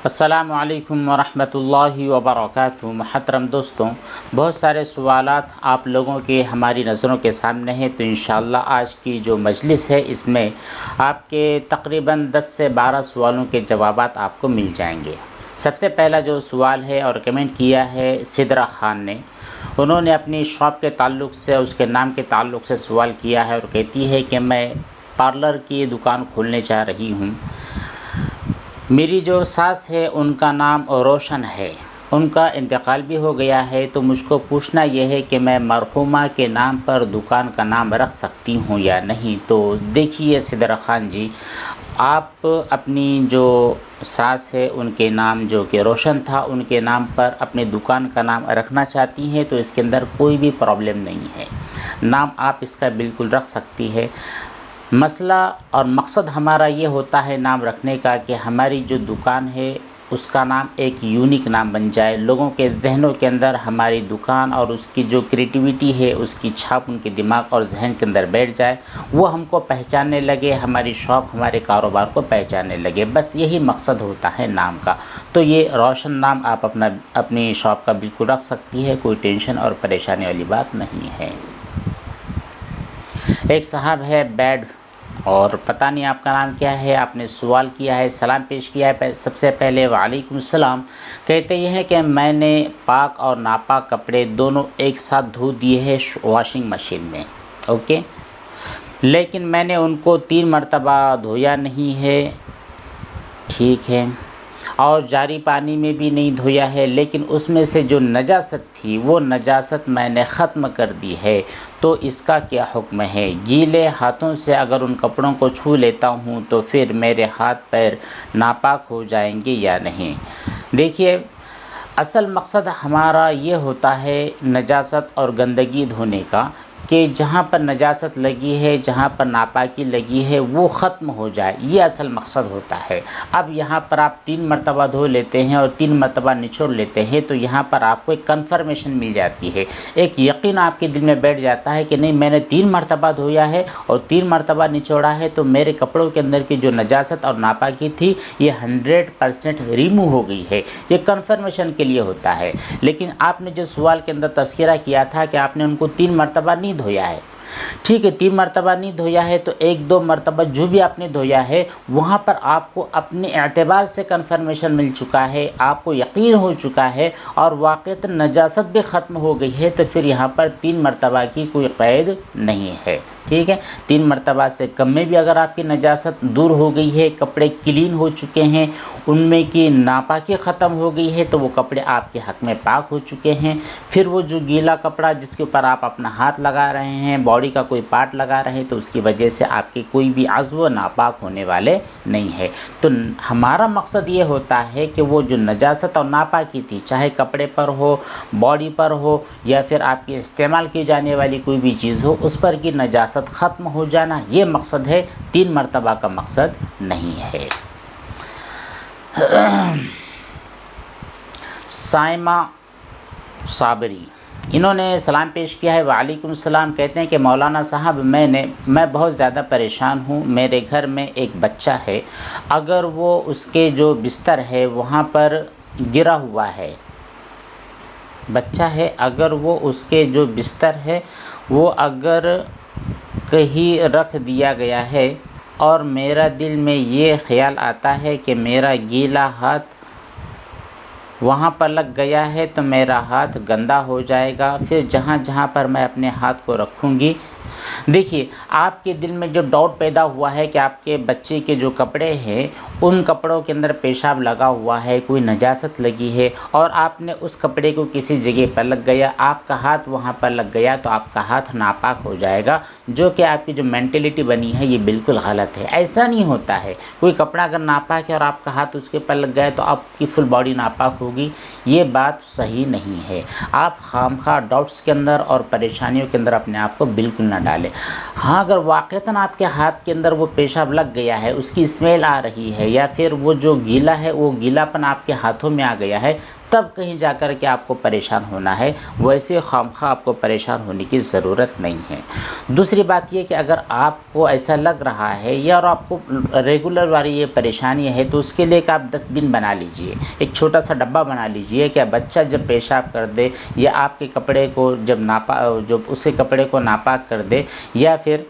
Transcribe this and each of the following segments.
अस्सलामुअलैकुम वरहमतुल्लाहि वबरकातुहू। मुहतरम दोस्तों, बहुत सारे सवालात आप लोगों के हमारी नज़रों के सामने हैं, तो इंशाअल्लाह आज की जो मजलिस है इसमें आपके तकरीबन 10 से 12 सवालों के जवाबात आपको मिल जाएंगे। सबसे पहला जो सवाल है और कमेंट किया है सिद्रा ख़ान ने, उन्होंने अपनी शॉप के ताल्लुक़ से, उसके नाम के ताल्लुक़ से सवाल किया है और कहती है कि मैं पार्लर की दुकान खोलने चाह रही हूँ। मेरी जो सास है उनका नाम रोशन है, उनका इंतकाल भी हो गया है, तो मुझको पूछना यह है कि मैं मरहुमा के नाम पर दुकान का नाम रख सकती हूँ या नहीं। तो देखिए सिद्रा ख़ान जी, आप अपनी जो सास है उनके नाम जो कि रोशन था, उनके नाम पर अपनी दुकान का नाम रखना चाहती हैं तो इसके अंदर कोई भी प्रॉब्लम नहीं है। नाम आप इसका बिल्कुल रख सकती है। मसला और मकसद हमारा ये होता है नाम रखने का कि हमारी जो दुकान है उसका नाम एक यूनिक नाम बन जाए, लोगों के जहनों के अंदर हमारी दुकान और उसकी जो क्रिएटिविटी है उसकी छाप उनके दिमाग और जहन के अंदर बैठ जाए, वो हमको पहचानने लगे, हमारी शॉप हमारे कारोबार को पहचानने लगे। बस यही मकसद होता है नाम का। तो ये रोशन नाम आप अपनी शॉप का बिल्कुल रख सकती है, कोई टेंशन और परेशानी वाली बात नहीं है। एक साहब है बैड, और पता नहीं आपका नाम क्या है, आपने सवाल किया है, सलाम पेश किया है। सबसे पहले वालेकुम सलाम। कहते ये हैं कि मैंने पाक और नापाक कपड़े दोनों एक साथ धो दिए हैं वॉशिंग मशीन में, ओके, लेकिन मैंने उनको 3 मरतबा धोया नहीं है, ठीक है, और जारी पानी में भी नहीं धोया है, लेकिन उसमें से जो नजासत थी वो नजासत मैंने ख़त्म कर दी है, तो इसका क्या हुक्म है? गीले हाथों से अगर उन कपड़ों को छू लेता हूँ तो फिर मेरे हाथ पैर नापाक हो जाएंगे या नहीं? देखिए, असल मकसद हमारा ये होता है नजासत और गंदगी धोने का कि जहाँ पर नजासत लगी है, जहाँ पर नापाकी लगी है वो ख़त्म हो जाए, ये असल मकसद होता है। अब यहाँ पर आप 3 मरतबा धो लेते हैं और 3 मरतबा निचोड़ लेते हैं, तो यहाँ पर आपको एक कन्फर्मेशन मिल जाती है, एक यकीन आपके दिल में बैठ जाता है कि नहीं, मैंने 3 मरतबा धोया है और 3 मरतबा निचोड़ा है, तो मेरे कपड़ों के अंदर की जो नजासत और नापाकी थी ये 100% रिमूव हो गई है। ये कन्फर्मेशन के लिए होता है। लेकिन आपने जो सवाल के अंदर तस्करा किया था कि आपने उनको 3 मरतबा नहीं धोया है, ठीक है, 3 मरतबा नहीं धोया है, तो 1-2 मरतबा जो भी आपने धोया है वहाँ पर आपको अपने एतबार से कन्फर्मेशन मिल चुका है, आपको यकीन हो चुका है और वाक़ईतन नजासत भी ख़त्म हो गई है, तो फिर यहाँ पर 3 मरतबा की कोई क़ैद नहीं है, ठीक है। 3 मरतबा से कम में भी अगर आपकी नजासत दूर हो गई है, कपड़े क्लीन हो चुके हैं, उनमें की नापाकी ख़त्म हो गई है, तो वो कपड़े आपके हक़ में पाक हो चुके हैं। फिर वो जो गीला कपड़ा जिसके ऊपर आप अपना हाथ लगा रहे हैं, बॉडी का कोई पार्ट लगा रहे हैं, तो उसकी वजह से आपके कोई भी अज़्व नापाक होने वाले नहीं है। तो हमारा मकसद ये होता है कि वो जो नजासत और नापाकी थी, चाहे कपड़े पर हो, बॉडी पर हो, या फिर आपकी इस्तेमाल की जाने वाली कोई भी चीज़ हो, उस पर की नजासत ख़त्म हो जाना, ये मकसद है, 3 मरतबा का मकसद नहीं है। साइमा साबरी, इन्होंने सलाम पेश किया है। वालेकुम सलाम। कहते हैं कि मौलाना साहब, मैं बहुत ज़्यादा परेशान हूँ। मेरे घर में एक बच्चा है, अगर वो उसके जो बिस्तर है वहाँ पर गिरा हुआ है, बच्चा है, अगर वो उसके जो बिस्तर है वो अगर कहीं रख दिया गया है और मेरा दिल में ये ख़्याल आता है कि मेरा गीला हाथ वहाँ पर लग गया है तो मेरा हाथ गंदा हो जाएगा, फिर जहाँ जहाँ पर मैं अपने हाथ को रखूँगी। देखिए, आपके दिल में जो डाउट पैदा हुआ है कि आपके बच्चे के जो कपड़े हैं उन कपड़ों के अंदर पेशाब लगा हुआ है, कोई नजासत लगी है और आपने उस कपड़े को किसी जगह पर लग गया, आपका हाथ वहाँ पर लग गया, तो आपका हाथ नापाक हो जाएगा, जो कि आपकी जो मेंटेलिटी बनी है ये बिल्कुल गलत है। ऐसा नहीं होता है, कोई कपड़ा अगर नापाक है और आपका हाथ उसके पर लग गया तो आपकी फुल बॉडी नापाक होगी, ये बात सही नहीं है। आप खामखा डाउट्स के अंदर और परेशानियों के अंदर अपने आप को बिल्कुल ना डालें। हाँ, अगर वाक़ईतन आपके हाथ के अंदर वो पेशाब लग गया है, उसकी स्मेल आ रही है, या फिर वो जो गीला है वो गीलापन आपके हाथों में आ गया है, तब कहीं जाकर के आपको परेशान होना है, वैसे खामखा आपको परेशान होने की ज़रूरत नहीं है। दूसरी बात ये कि अगर आपको ऐसा लग रहा है या और आपको रेगुलर वाली ये परेशानी है, तो उसके लिए एक आप डस्टबिन बना लीजिए, एक छोटा सा डब्बा बना लीजिए कि बच्चा जब पेशाब कर दे या आपके कपड़े को जब उसके कपड़े को नापाक कर दे, या फिर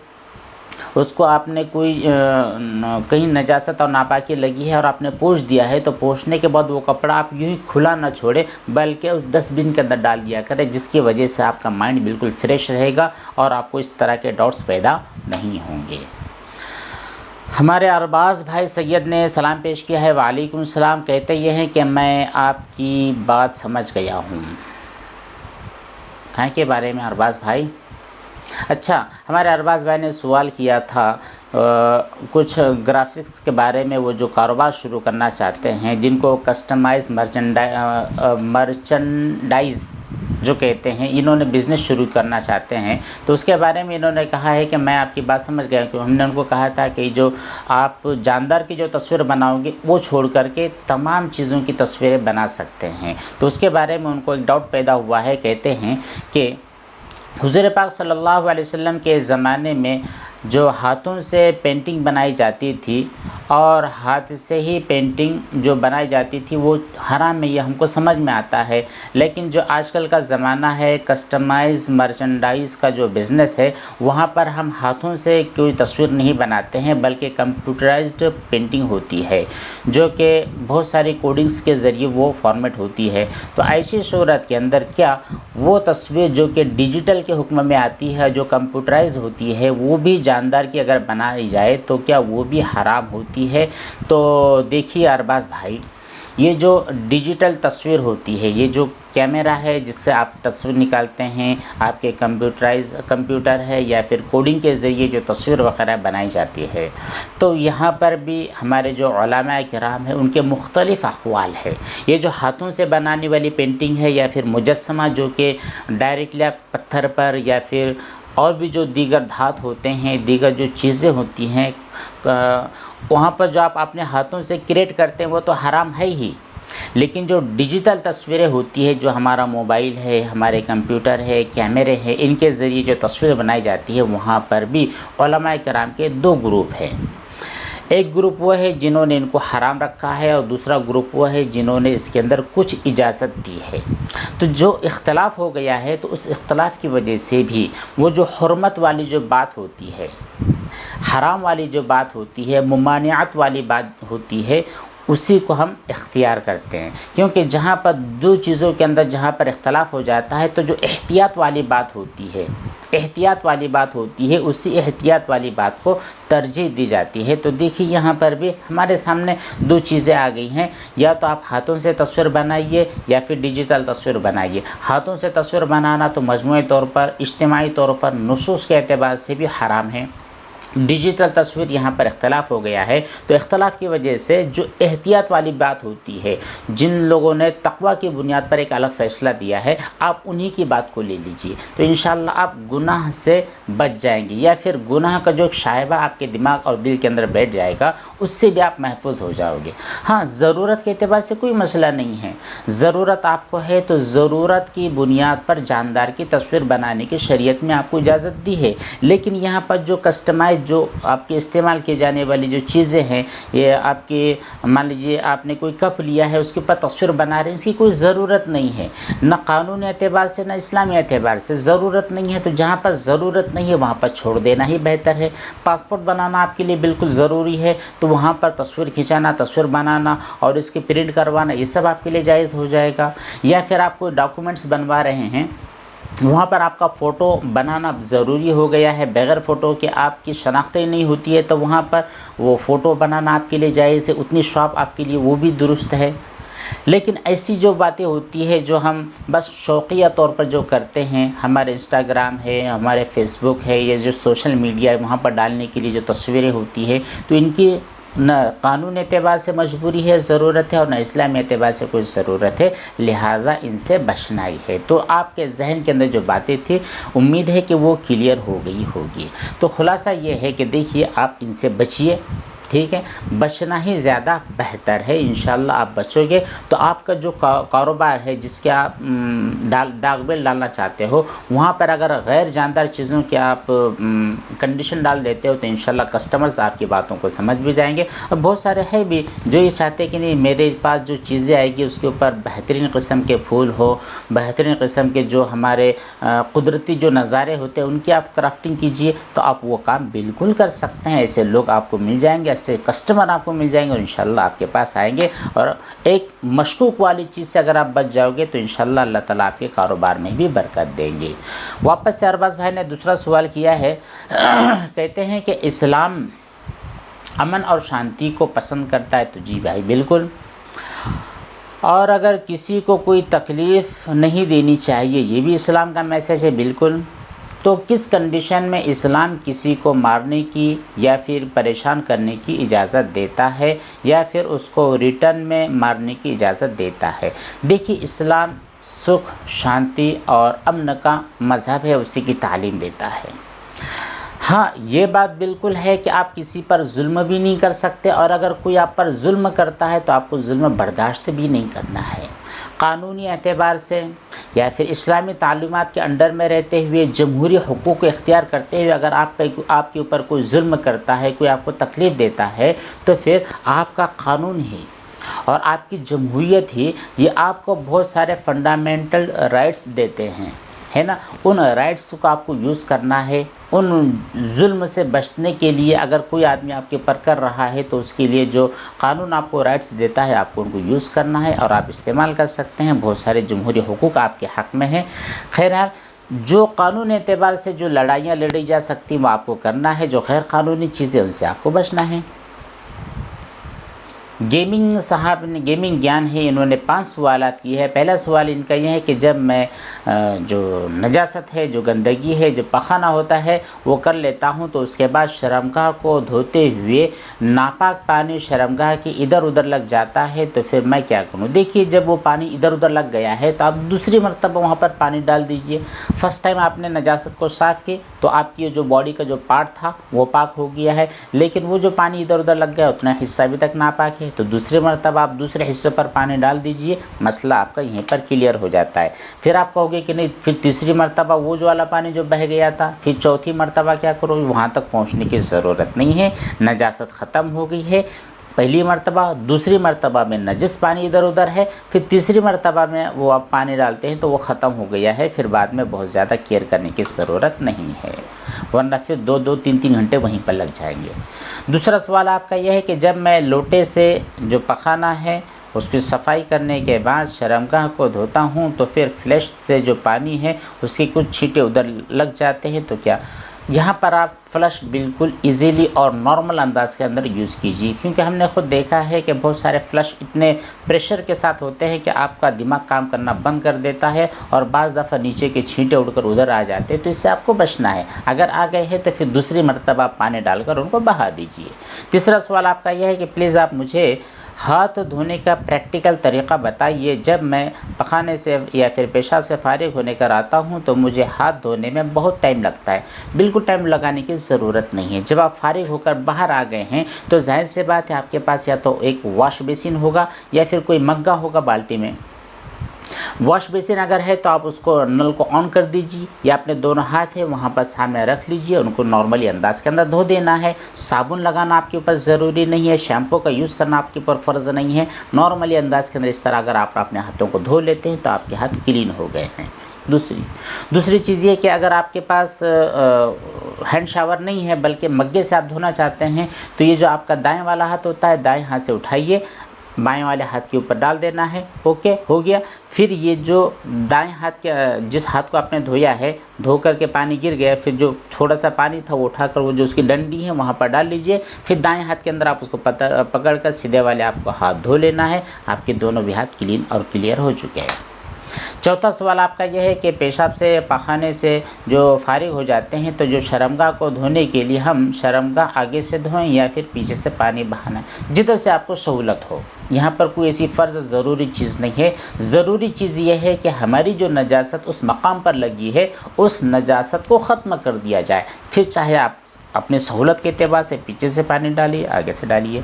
उसको आपने कोई कहीं नजासत और नापाकी लगी है और आपने पोंछ दिया है, तो पोंछने के बाद वो कपड़ा आप यूँ ही खुला ना छोड़े, बल्कि उस डस्टबिन के अंदर डाल दिया करें, जिसकी वजह से आपका माइंड बिल्कुल फ्रेश रहेगा और आपको इस तरह के डाउट्स पैदा नहीं होंगे। हमारे अरबाज़ भाई सैयद ने सलाम पेश किया है, वालेकुम सलाम। कहते ये हैं कि मैं आपकी बात समझ गया हूँ। कहाँ के बारे में अरबाज़ भाई? अच्छा, हमारे अरबाज़ भाई ने सवाल किया था कुछ ग्राफिक्स के बारे में। वो जो कारोबार शुरू करना चाहते हैं, जिनको कस्टमाइज मर्चेंडाइज़ जो कहते हैं, इन्होंने बिज़नेस शुरू करना चाहते हैं, तो उसके बारे में इन्होंने कहा है कि मैं आपकी बात समझ गया। कि हमने उनको कहा था कि जो आप जानदार की जो तस्वीर बनाओगे वो छोड़ करके तमाम चीज़ों की तस्वीरें बना सकते हैं, तो उसके बारे में उनको एक डाउट पैदा हुआ है। कहते हैं कि हुज़ूर पाक सल्लल्लाहु अलैहि वसल्लम के ज़माने में जो हाथों से पेंटिंग बनाई जाती थी और हाथ से ही पेंटिंग जो बनाई जाती थी वो हराम है, ये हमको समझ में आता है। लेकिन जो आजकल का ज़माना है कस्टमाइज़ मर्चेंडाइज़ का जो बिज़नेस है, वहाँ पर हम हाथों से कोई तस्वीर नहीं बनाते हैं, बल्कि कंप्यूटराइज्ड पेंटिंग होती है, जो कि बहुत सारी कोडिंग्स के ज़रिए वो फॉर्मेट होती है। तो ऐसी सूरत के अंदर क्या वो तस्वीर जो कि डिजिटल के हुक्म में आती है, जो कंप्यूटराइज होती है, वो भी जानदार की अगर बनाई जाए तो क्या वो भी हराम होती है? तो देखिए अरबाज़ भाई, ये जो डिजिटल तस्वीर होती है, ये जो कैमरा है जिससे आप तस्वीर निकालते हैं, आपके कंप्यूटर है या फिर कोडिंग के ज़रिए जो तस्वीर वगैरह बनाई जाती है, तो यहाँ पर भी हमारे जो उलमा किराम है उनके मुख्तलिफ़ अक़वाल है। ये जो हाथों से बनाने वाली पेंटिंग है या फिर मुजस्समा जो कि डायरेक्टली आप पत्थर पर या फिर और भी जो दीगर धात होते हैं, दीगर जो चीज़ें होती हैं, वहाँ पर जो आप अपने हाथों से क्रिएट करते हैं वो तो हराम है ही। लेकिन जो डिजिटल तस्वीरें होती है, जो हमारा मोबाइल है, हमारे कंप्यूटर है, कैमरे हैं, इनके ज़रिए जो तस्वीर बनाई जाती है, वहाँ पर भी उलमा किराम के दो ग्रुप हैं। एक ग्रुप वो है जिन्होंने इनको हराम रखा है और दूसरा ग्रुप वो है जिन्होंने इसके अंदर कुछ इजाज़त दी है। तो जो इख्तलाफ हो गया है, तो उस इख्तलाफ की वजह से भी वो जो हुर्मत वाली जो बात होती है, हराम वाली जो बात होती है, मुमानियात वाली बात होती है, उसी को हम इख्तियार करते हैं। क्योंकि जहाँ पर दो चीज़ों के अंदर जहाँ पर इख्तलाफ हो जाता है, तो जो एहतियात वाली बात होती है, एहतियात वाली बात होती है, उसी एहतियात वाली बात को तरजीह दी जाती है। तो देखिए यहाँ पर भी हमारे सामने दो चीज़ें आ गई हैं, या तो आप हाथों से तस्वीर बनाइए या फिर डिजिटल तस्वीर बनाइए। हाथों से तस्वीर बनाना तो मजमूई तौर पर, इज्तिमाई तौर पर, नुसूस के एतबार से भी हराम है। डिजिटल तस्वीर यहाँ पर इख्तलाफ हो गया है, तो इख्तलाफ की वजह से जो एहतियात वाली बात होती है, जिन लोगों ने तक़वा की बुनियाद पर एक अलग फ़ैसला दिया है, आप उन्हीं की बात को ले लीजिए, तो इंशाअल्लाह आप गुनाह से बच जाएंगे, या फिर गुनाह का जो शायबा आपके दिमाग और दिल के अंदर बैठ जाएगा, उससे भी आप महफूज हो जाओगे। हाँ, ज़रूरत के एतबार से कोई मसला नहीं है, ज़रूरत आपको है तो ज़रूरत की बुनियाद पर जानदार की तस्वीर बनाने की शरीयत में आपको इजाज़त दी है। लेकिन यहाँ पर जो कस्टमाइज जो आपके इस्तेमाल की जाने वाली जो चीज़ें हैं, ये आपके मान लीजिए आपने कोई कप लिया है, उसके ऊपर तस्वीर बना रहे हैं, इसकी कोई ज़रूरत नहीं है, न कानूनी एतबार से न इस्लामी एतबार से ज़रूरत नहीं है। तो जहाँ पर ज़रूरत नहीं है वहाँ पर छोड़ देना ही बेहतर है। पासपोर्ट बनाना आपके लिए बिल्कुल ज़रूरी है, तो वहाँ पर तस्वीर खिंचाना, तस्वीर बनाना और इसकी प्रिंट करवाना, ये सब आपके लिए जायज़ हो जाएगा। या फिर आप कोई डॉक्यूमेंट्स बनवा रहे हैं, वहाँ पर आपका फ़ोटो बनाना ज़रूरी हो गया है, बग़ैर फ़ोटो के आपकी शनाख्त ही नहीं होती है, तो वहाँ पर वो फ़ोटो बनाना आपके लिए जायज़ है, उतनी शॉप आपके लिए वो भी दुरुस्त है। लेकिन ऐसी जो बातें होती है जो हम बस शौक़िया तौर पर जो करते हैं, हमारे इंस्टाग्राम है, हमारे फेसबुक है, ये जो सोशल मीडिया है, वहाँ पर डालने के लिए जो तस्वीरें होती है, तो इनकी न कानून एतबार से मजबूरी है, ज़रूरत है, और न इस्लामी एतबार से कोई ज़रूरत है, लिहाजा इनसे बचना ही है। तो आपके जहन के अंदर जो बातें थी, उम्मीद है कि वो क्लियर हो गई होगी। तो खुलासा ये है कि देखिए आप इनसे बचिए, ठीक है, बचना ही ज़्यादा बेहतर है। इंशाल्लाह आप बचोगे तो आपका जो कारोबार है जिसके आप दाग बेल डालना चाहते हो, वहाँ पर अगर गैर जानदार चीज़ों के आप कंडीशन डाल देते हो तो इंशाल्लाह कस्टमर्स आपकी बातों को समझ भी जाएंगे। और बहुत सारे हैं भी जो ये चाहते हैं कि नहीं मेरे पास जो चीज़ें आएगी उसके ऊपर बेहतरीन किस्म के फूल हो, बेहतरीन किस्म के जो हमारे कुदरती जो नज़ारे होते हैं उनकी आप क्राफ्टिंग कीजिए, तो आप वो काम बिल्कुल कर सकते हैं। ऐसे लोग आपको मिल जाएंगे, ऐसे कस्टमर आपको मिल जाएंगे और इंशाल्लाह आपके पास आएंगे। और एक मशकूक वाली चीज़ से अगर आप बच जाओगे तो इंशाल्लाह अल्लाह ताला आपके कारोबार में भी बरकत देंगे। वापस से अरबाज भाई ने दूसरा सवाल किया है कहते हैं कि इस्लाम अमन और शांति को पसंद करता है। तो जी भाई बिल्कुल, और अगर किसी को कोई तकलीफ़ नहीं देनी चाहिए, ये भी इस्लाम का मैसेज है बिल्कुल। तो किस कंडीशन में इस्लाम किसी को मारने की या फिर परेशान करने की इजाज़त देता है या फिर उसको रिटर्न में मारने की इजाज़त देता है? देखिए, इस्लाम सुख, शांति और अमन का मज़हब है, उसी की तालीम देता है। हाँ, ये बात बिल्कुल है कि आप किसी पर जुल्म भी नहीं कर सकते, और अगर कोई आप पर जुल्म करता है तो आपको जुल्म बर्दाश्त भी नहीं करना है। कानूनी एतबार से या फिर इस्लामी तालीमात के अंडर में रहते हुए जमहूरी हुकूक को इख्तियार करते हुए अगर आपके ऊपर कोई जुल्म करता है, कोई आपको तकलीफ़ देता है, तो फिर आपका कानून ही और आपकी जमहूरियत ही ये आपको बहुत सारे फंडामेंटल राइट्स देते हैं, है ना। उन राइट्स को आपको यूज़ करना है। उन जुल्म से बचने के लिए अगर कोई आदमी आपके ऊपर कर रहा है तो उसके लिए जो कानून आपको राइट्स देता है आपको उनको यूज़ करना है और आप इस्तेमाल कर सकते हैं। बहुत सारे जमहूरी हुकूक आपके हक़ में हैं। खैर, जो कानून एतबार से जो लड़ाइयाँ लड़ी जा सकती वो आपको करना है, जो गैर कानूनी चीज़ें उनसे आपको बचना है। गेमिंग साहब ने गेमिंग ज्ञान है, इन्होंने 5 सवालात किए हैं। पहला सवाल इनका यह है कि जब मैं जो नजासत है, जो गंदगी है, जो पखाना होता है वो कर लेता हूं तो उसके बाद शर्मगाह को धोते हुए नापाक पानी शर्मगाह के इधर उधर लग जाता है, तो फिर मैं क्या करूं? देखिए, जब वो पानी इधर उधर लग गया है तो आप दूसरी मरतबा वहाँ पर पानी डाल दीजिए। फर्स्ट टाइम आपने नजासत को साफ़ की तो आपकी जो बॉडी का जो पार्ट था वो पाक हो गया है, लेकिन वो जो पानी इधर उधर लग गया उतना हिस्सा अभी तक नापाक है, तो दूसरी मरतबा आप दूसरे हिस्से पर पानी डाल दीजिए। मसला आपका यहीं पर क्लियर हो जाता है। फिर आप कहोगे कि नहीं, फिर तीसरी मरतबा वो जो वाला पानी जो बह गया था, फिर चौथी मरतबा क्या करो? वहाँ तक पहुँचने की ज़रूरत नहीं है, नजासत ख़त्म हो गई है। पहली मरतबा, दूसरी मरतबा में नजस पानी इधर उधर है, फिर तीसरी मरतबा में वो आप पानी डालते हैं तो वो ख़त्म हो गया है। फिर बाद में बहुत ज़्यादा केयर करने की ज़रूरत नहीं है, वरना फिर 2-2, 3-3 घंटे वहीं पर लग जाएंगे। दूसरा सवाल आपका यह है कि जब मैं लोटे से जो पखाना है उसकी सफाई करने के बाद शर्मगाह को धोता हूँ तो फिर फ्लैश से जो पानी है उसके कुछ छींटे उधर लग जाते हैं, तो क्या? यहाँ पर आप फ्लश बिल्कुल इजीली और नॉर्मल अंदाज के अंदर यूज़ कीजिए, क्योंकि हमने खुद देखा है कि बहुत सारे फ्लश इतने प्रेशर के साथ होते हैं कि आपका दिमाग काम करना बंद कर देता है और बाज़ दफ़ा नीचे के छींटे उड़कर उधर आ जाते हैं। तो इससे आपको बचना है। अगर आ गए हैं तो फिर दूसरी मरतबा पानी डालकर उनको बहा दीजिए। तीसरा सवाल आपका यह है कि प्लीज़ आप मुझे हाथ धोने का प्रैक्टिकल तरीक़ा बताइए। जब मैं पखाने से या फिर पेशाब से फारिग होने कर आता हूँ तो मुझे हाथ धोने में बहुत टाइम लगता है। बिल्कुल टाइम लगाने की ज़रूरत नहीं है। जब आप फारिग होकर बाहर आ गए हैं तो जाहिर सी बात है आपके पास या तो एक वॉश बेसिन होगा या फिर कोई मग्गा होगा बाल्टी में। वॉश बेसिन अगर है तो आप उसको नल को ऑन कर दीजिए या अपने दोनों हाथ है वहाँ पर सामने रख लीजिए, उनको नॉर्मली अंदाज के अंदर धो देना है। साबुन लगाना आपके ऊपर ज़रूरी नहीं है, शैम्पू का यूज़ करना आपके ऊपर फ़र्ज़ नहीं है। नॉर्मली अंदाज के अंदर इस तरह अगर आप अपने हाथों को धो लेते हैं तो आपके हाथ क्लीन हो गए हैं। दूसरी चीज़ ये कि अगर आपके पास हैंड शावर नहीं है बल्कि मग्गे से आप धोना चाहते हैं तो ये जो आपका दाएँ वाला हाथ होता है दाएँ हाथ से उठाइए, बाएं वाले हाथ के ऊपर डाल देना है। ओके, हो गया। फिर ये जो दाएं हाथ के जिस हाथ को आपने धोया है, धो करके पानी गिर गया, फिर जो थोड़ा सा पानी था वो उठाकर वो जो उसकी डंडी है वहाँ पर डाल लीजिए। फिर दाएं हाथ के अंदर आप उसको पकड़ कर सीधे वाले आपको हाथ धो लेना है। आपके दोनों भी हाथ क्लीन और क्लियर हो चुके हैं। चौथा सवाल आपका यह है कि पेशाब से पखाने से जो फारिग हो जाते हैं तो जो शर्मगाह को धोने के लिए हम शर्मगाह आगे से धोएं या फिर पीछे से पानी बहाना, जिधर से आपको सहूलत हो। यहाँ पर कोई ऐसी फ़र्ज़ ज़रूरी चीज़ नहीं है। ज़रूरी चीज़ यह है कि हमारी जो नजासत उस मकाम पर लगी है उस नजासत को ख़त्म कर दिया जाए। फिर चाहे आप अपनी सहूलत के एतबार से पीछे से पानी डालिए, आगे से डालिए।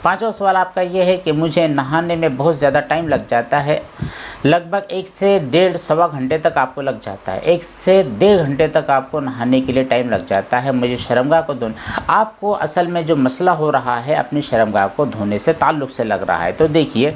5वां सवाल आपका ये है कि मुझे नहाने में बहुत ज़्यादा टाइम लग जाता है, लगभग 1 से डेढ़ सवा घंटे तक आपको लग जाता है, 1 से डेढ़ घंटे तक आपको नहाने के लिए टाइम लग जाता है। मुझे शर्मगाह को धोने, आपको असल में जो मसला हो रहा है अपनी शर्मगाह को धोने से ताल्लुक़ से लग रहा है। तो देखिए,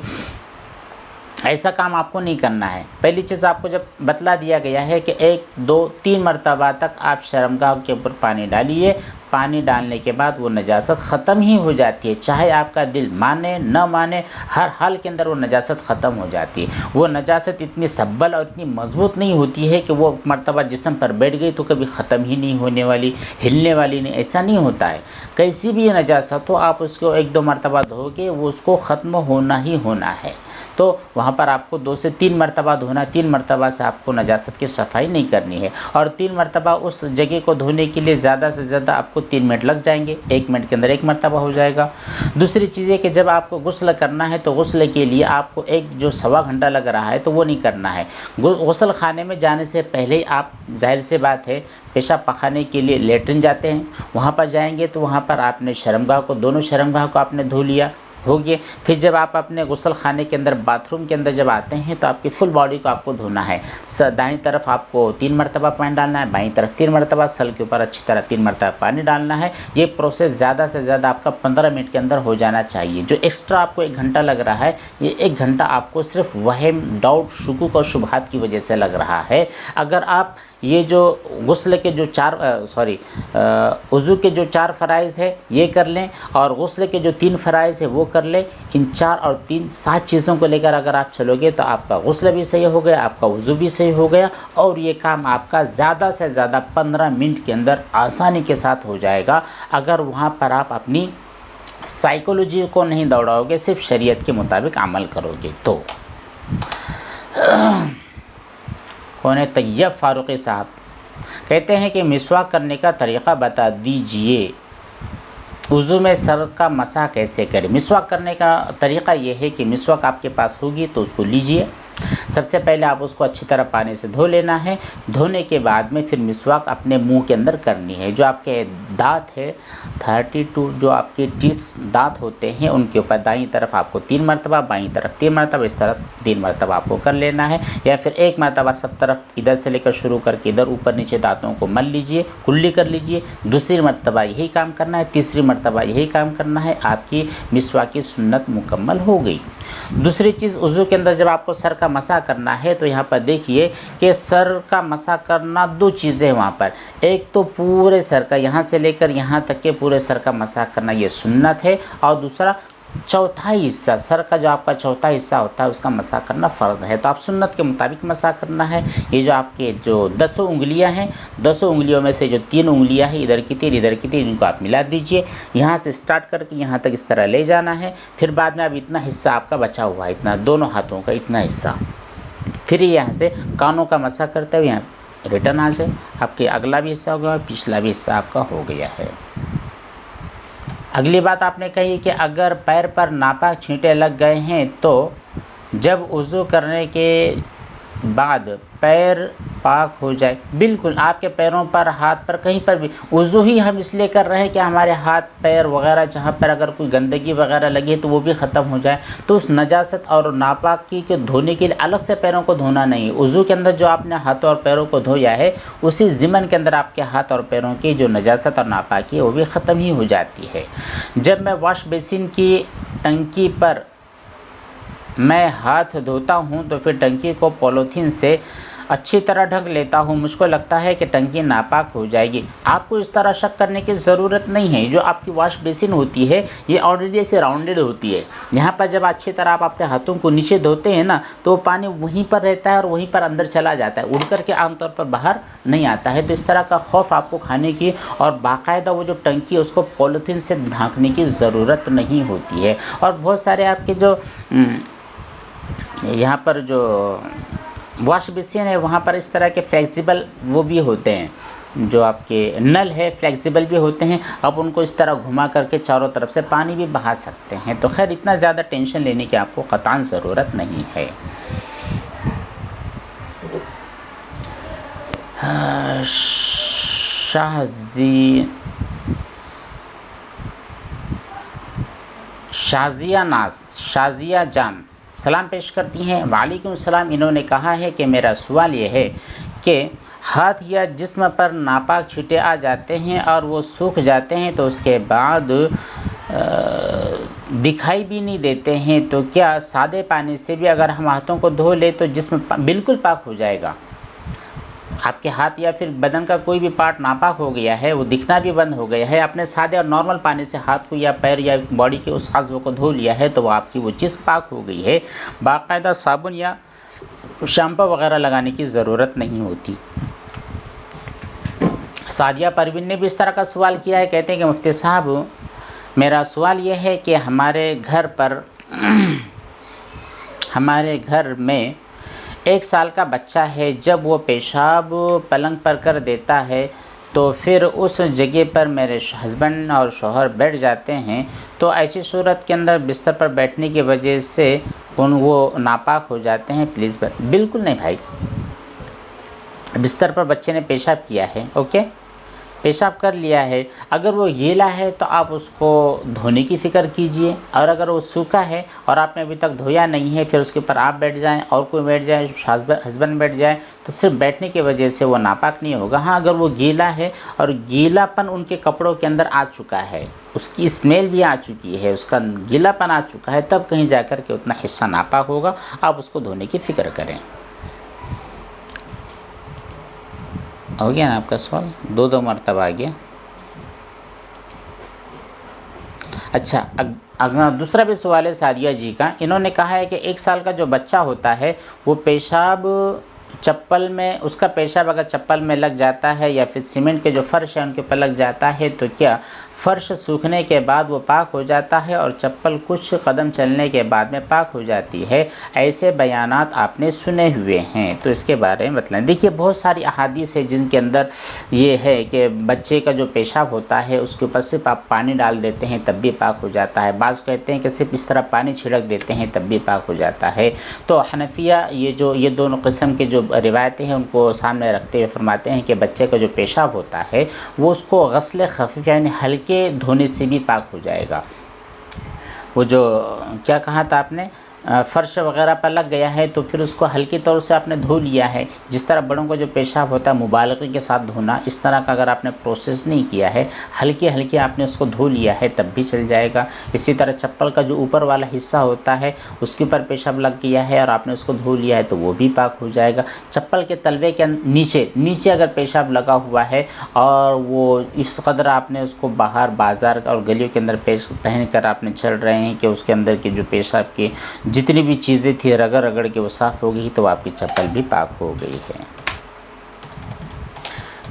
ऐसा काम आपको नहीं करना है। पहली चीज़ आपको जब बतला दिया गया है कि 1, 2, 3 मरतबा तक आप शर्मगाह के ऊपर पानी डालिए। पानी डालने के बाद वो नजासत ख़त्म ही हो जाती है, चाहे आपका दिल माने न माने, हर हाल के अंदर वो नजासत ख़त्म हो जाती है। वो नजासत इतनी सब्बल और इतनी मजबूत नहीं होती है कि वो मरतबा जिस्म पर बैठ गई तो कभी ख़त्म ही नहीं होने वाली, हिलने वाली नहीं, ऐसा नहीं होता है। कैसी भी नजासत हो, आप उसको 1-2 मरतबा धोगे, वो उसको ख़त्म होना ही होना है। तो वहाँ पर आपको 2 से 3 मरतबा धोना, 3 मरतबा से आपको नजासत की सफाई नहीं करनी है। और 3 मरतबा उस जगह को धोने के लिए ज़्यादा से ज़्यादा आपको 3 मिनट लग जाएंगे, 1 मिनट के अंदर 1 मरतबा हो जाएगा। दूसरी चीज़ है कि जब आपको गुस्ल करना है तो गुस्ल के लिए आपको एक जो सवा घंटा लग रहा है तो वो नहीं करना है। गुस्ल खाने में जाने से पहले ही आप, जाहिर सी बात है, पेशाब पखाने के लिए लेटरिन जाते हैं, वहाँ पर जाएंगे तो वहाँ पर आपने शर्मगाह को, दोनों शर्मगाह को आपने धो लिया, हो गया। फिर जब आप अपने गुस्ल खाने के अंदर, बाथरूम के अंदर जब आते हैं तो आपकी फुल बॉडी को आपको धोना है। दाईं तरफ आपको 3 मरतबा पानी डालना है, बाईं तरफ 3 मरतबा, सर के ऊपर अच्छी तरह 3 मरतबा पानी डालना है। ये प्रोसेस ज़्यादा से ज़्यादा आपका 15 मिनट के अंदर हो जाना चाहिए। जो एक्स्ट्रा आपको 1 घंटा लग रहा है, ये 1 घंटा आपको सिर्फ वहम, डाउट, शुकूक और शुबहात की वजह से लग रहा है। अगर आप ये जो गुस्ल के जो वज़ू के जो 4 फ़राइज़ है ये कर लें और गुस्ल के जो 3 फ़राइज़ है वो कर लें, इन 4 और 3 7 चीज़ों को लेकर अगर आप चलोगे तो आपका गुस्ल भी सही हो गया, आपका वज़ू भी सही हो गया और ये काम आपका ज़्यादा से ज़्यादा 15 मिनट के अंदर आसानी के साथ हो जाएगा। अगर वहाँ पर आप अपनी साइकोलॉजी को नहीं दौड़ाओगे, सिर्फ शरीयत के मुताबिक अमल करोगे तो। कौन है? तैयब फ़ारूक़ी साहब कहते हैं कि मिसवाक करने का तरीक़ा बता दीजिए, वज़ू में सर का मसा कैसे करें। मिसवाक करने का तरीक़ा ये है कि मिसवाक आपके पास होगी तो उसको लीजिए। सबसे पहले आप उसको अच्छी तरह पानी से धो लेना है। धोने के बाद में फिर मिसवाक अपने मुंह के अंदर करनी है। जो आपके दांत है 32 जो आपके टीथ्स दांत होते हैं उनके ऊपर दाईं तरफ आपको 3 मरतबा, बाईं तरफ 3 मरतबा, इस तरफ 3 मरतबा आपको कर लेना है। या फिर 1 मरतबा सब तरफ इधर से लेकर शुरू करके इधर ऊपर नीचे दांतों को मल लीजिए, कुल्ली कर लीजिए। दूसरी मरतबा यही काम करना है, तीसरी मरतबा यही काम करना है। आपकी मिसवाक की सुन्नत मुकम्मल हो गई। दूसरी चीज़, वज़ू के अंदर जब आपको सर का मसा करना है तो यहाँ पर देखिए कि सर का मसा करना 2 चीज़ें हैं वहाँ पर। एक तो पूरे सर का, यहाँ से लेकर यहाँ तक के पूरे सर का मसा करना ये सुन्नत है, और दूसरा चौथा हिस्सा, सर का जो आपका चौथा हिस्सा होता है उसका मसा करना फ़र्ज़ है। तो आप सुन्नत के मुताबिक मसा करना है। ये जो आपके जो 10 उंगलियां हैं, 10 उंगलियों में से जो 3 उंगलियां हैं, इधर की 3 इधर की 3, इनको आप मिला दीजिए। यहाँ से स्टार्ट करके यहाँ तक इस तरह ले जाना है। फिर बाद में अब इतना हिस्सा आपका बचा हुआ है, इतना दोनों हाथों का इतना हिस्सा, फिर यहाँ से कानों का मसा करते हुए यहाँ रिटर्न आ जाए। आपके अगला भी हिस्सा हो गया, पिछला भी हिस्सा आपका हो गया है। अगली बात आपने कही कि अगर पैर पर नापाक छींटे लग गए हैं तो जब वज़ू करने के बाद पैर पाक हो जाए। बिल्कुल, आपके पैरों पर, हाथ पर, कहीं पर भी वज़ू ही हम इसलिए कर रहे हैं कि हमारे हाथ पैर वगैरह जहाँ पर अगर कोई गंदगी वगैरह लगी है तो वो भी ख़त्म हो जाए। तो उस नजासत और नापाकी के धोने के लिए अलग से पैरों को धोना नहीं है। वज़ू के अंदर जो आपने हाथों और पैरों को धोया है उसी ज़िमन के अंदर आपके हाथ और पैरों की जो नजासत और नापाकी है वो भी ख़त्म ही हो जाती है। जब मैं वॉश बेसिन की टंकी पर मैं हाथ धोता हूँ तो फिर टंकी को पॉलीथीन से अच्छी तरह ढक लेता हूँ। मुझको लगता है कि टंकी नापाक हो जाएगी। आपको इस तरह शक करने की ज़रूरत नहीं है। जो आपकी वॉश बेसिन होती है ये ऑलरेडी ऐसे राउंडेड होती है। यहाँ पर जब अच्छी तरह आप अपने हाथों को नीचे धोते हैं ना तो पानी वहीं पर रहता है और वहीं पर अंदर चला जाता है, उड़ कर के आमतौर पर बाहर नहीं आता है। तो इस तरह का खौफ आपको खाने की और बाकायदा वो जो टंकी है उसको पॉलीथीन से ढाँकने की ज़रूरत नहीं होती है। और बहुत सारे आपके जो यहाँ पर जो वॉश बेसिन है वहाँ पर इस तरह के फ्लेक्सिबल वो भी होते हैं, जो आपके नल है फ्लेक्सिबल भी होते हैं। अब उनको इस तरह घुमा करके चारों तरफ से पानी भी बहा सकते हैं। तो खैर इतना ज़्यादा टेंशन लेने की आपको क़तई ज़रूरत नहीं है। शाहजी शाजिया नाज, शाजिया जान सलाम पेश करती हैं। वालेकुम सलाम। इन्होंने कहा है कि मेरा सवाल ये है कि हाथ या जिस्म पर नापाक छींटे आ जाते हैं और वो सूख जाते हैं तो उसके बाद दिखाई भी नहीं देते हैं, तो क्या सादे पानी से भी अगर हम हाथों को धो ले तो जिस्म बिल्कुल पाक हो जाएगा? आपके हाथ या फिर बदन का कोई भी पार्ट नापाक हो गया है, वो दिखना भी बंद हो गया है, आपने सादे और नॉर्मल पानी से हाथ को या पैर या बॉडी के उस आज़्व को धो लिया है तो वो आपकी वो जिस्म पाक हो गई है। बाकायदा साबुन या शैम्पू वगैरह लगाने की ज़रूरत नहीं होती। सादिया परवीन ने भी इस तरह का सवाल किया है। कहते हैं कि मुफ्ती साहब, मेरा सवाल यह है कि हमारे घर में 1 साल का बच्चा है। जब वो पेशाब पलंग पर कर देता है तो फिर उस जगह पर मेरे हस्बैंड और शौहर बैठ जाते हैं, तो ऐसी सूरत के अंदर बिस्तर पर बैठने की वजह से वो नापाक हो जाते हैं? प्लीज़ बिल्कुल नहीं भाई, बिस्तर पर बच्चे ने पेशाब किया है, ओके, पेशाब कर लिया है, अगर वो गीला है तो आप उसको धोने की फ़िक्र कीजिए, और अगर वो सूखा है और आपने अभी तक धोया नहीं है फिर उसके ऊपर आप बैठ जाएं और कोई बैठ जाए, हस्बैंड बैठ जाए, तो सिर्फ बैठने की वजह से वो नापाक नहीं होगा। हाँ, अगर वो गीला है और गीलापन उनके कपड़ों के अंदर आ चुका है, उसकी स्मेल भी आ चुकी है, उसका गीलापन आ चुका है, तब कहीं जा कर के उतना हिस्सा नापाक होगा, आप उसको धोने की फ़िक्र करें। हो गया ना आपका सवाल? 2 मरतबा आ गया। अच्छा, अगला दूसरा भी सवाल है सादिया जी का। इन्होंने कहा है कि 1 साल का जो बच्चा होता है वो पेशाब चप्पल में, उसका पेशाब अगर चप्पल में लग जाता है या फिर सीमेंट के जो फ़र्श है उनके ऊपर लग जाता है, तो क्या फ़र्श सूखने के बाद वो पाक हो जाता है और चप्पल कुछ कदम चलने के बाद में पाक हो जाती है? ऐसे बयानात आपने सुने हुए हैं, तो इसके बारे में बताएं। देखिए, बहुत सारी अहादीस है जिनके अंदर ये है कि बच्चे का जो पेशाब होता है उसके ऊपर सिर्फ आप पानी डाल देते हैं तब भी पाक हो जाता है। बाज़ कहते हैं कि सिर्फ इस तरह पानी छिड़क देते हैं तब भी पाक हो जाता है। तो हनफिया ये दोनों किस्म के जो रिवायतें हैं उनको सामने रखते हुए फरमाते हैं कि बच्चे का जो पेशाब होता है वो उसको गस्ल खफीफ यानी हल्के धोने से भी पाक हो जाएगा। वो जो क्या कहा था आपने, फ़र्श वगैरह पर लग गया है तो फिर उसको हल्के तौर से आपने धो लिया है। जिस तरह बड़ों का जो पेशाब होता है मुबालगे के साथ धोना, इस तरह का अगर आपने प्रोसेस नहीं किया है, हल्के हल्के आपने उसको धो लिया है तब भी चल जाएगा। इसी तरह चप्पल का जो ऊपर वाला हिस्सा होता है उसके ऊपर पेशाब लग गया है और आपने उसको धो लिया है तो वो भी पाक हो जाएगा। चप्पल के तलवे के नीचे अगर पेशाब लगा हुआ है और वो इस कदर आपने उसको बाहर बाज़ार और गलियों के अंदर पहन कर आपने चल रहे हैं कि उसके अंदर के जो पेशाब के जितनी भी चीज़ें थी रगड़ रगड़ के वो साफ़ हो गई, तो आपकी चप्पल भी पाक हो गई है।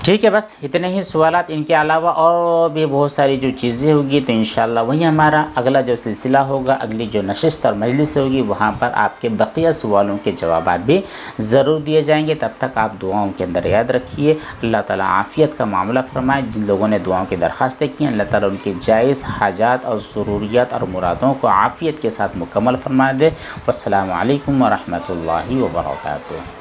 ठीक है, बस इतने ही सवालात। इनके अलावा और भी बहुत सारी जो चीज़ें होगी तो इंशाअल्लाह वही हमारा अगला जो सिलसिला होगा, अगली जो नशिस्त और मजलिस होगी, वहाँ पर आपके बकिया सवालों के जवाबात भी ज़रूर दिए जाएंगे। तब तक आप दुआओं के अंदर याद रखिए, अल्लाह ताला आफ़ियत का मामला फरमाए। जिन लोगों ने दुआओं की दरख्वास्तें की हैं, अल्लाह ताला उनकी जायज़ हाजात और ज़रूरियात और मुरादों को आफ़ियत के साथ मुकम्मल फरमा दे। वस्सलामु अलैकुम व रहमतुल्लाहि व बरकातुहू।